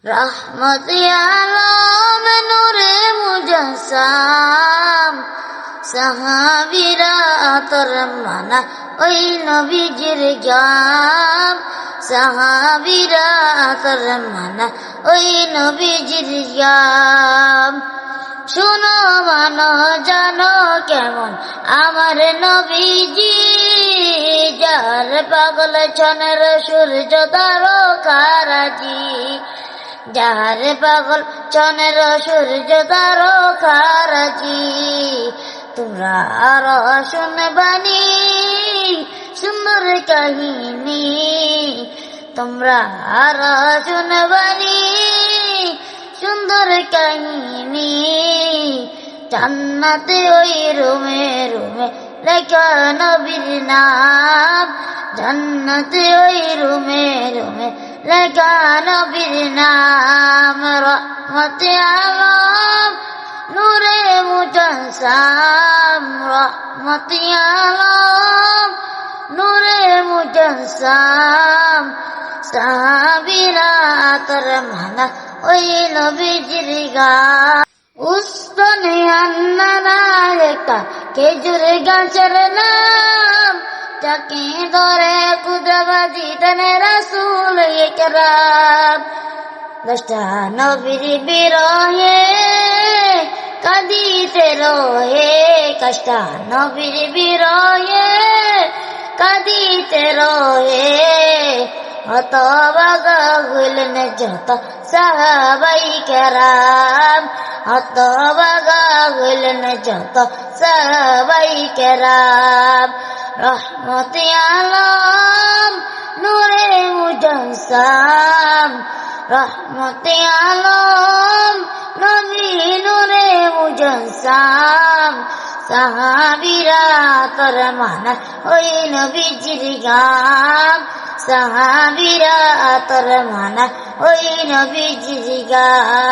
রহমতে আলম নূরে মুজাসসাম সাহাবীরা তোর মানা ওই নবীজির গাম সাহাবীরা তোর মানা ওই নবীজির গাম শুনো মানো জানো কেমন আমার নবীজি যার পাগল ছনের সূর্য তারকারাজি যার পাগল ছনের সূর্য তারকারাজি তোমরা আরো শুনবানি সুন্দর কাহিনী তোমরা আরো শুনবানি সুন্দর কাহিনী জান্নাতে ওই রুমে রুমে লেখা নবীর নাম জান্নাতে ওই রুমে রুমে লেখা নবীর নাম রহমতে আলম নূরে মুজাসসাম রহমতে আলম নূরে মুজাসসাম সাহাবীরা তোর মানা ওই নবীজির গাম উস্তনে আন্নারা একটা খেজুর গাছের নাম যাকে ধরে কুদরাবাজি দেন রাসূল একরাম দশটা নবীর বিরহে কাঁদিতে রহে কষ্টা নবীর বিরহে কাঁদিতে রহে হতবাগা হইলেন যত সাহাবাই কেরাম হতবাগা হইলেন যত সাহাবাই কেরাম রহমতে আলম নূরে মুজাসসাম রহমতে আলম নবী নূরে মুজাসসাম সাহাবীরা তোর মানা ওই নবীজির গাম সাহাবীরা তোর মানা ওই নবীজির গাম।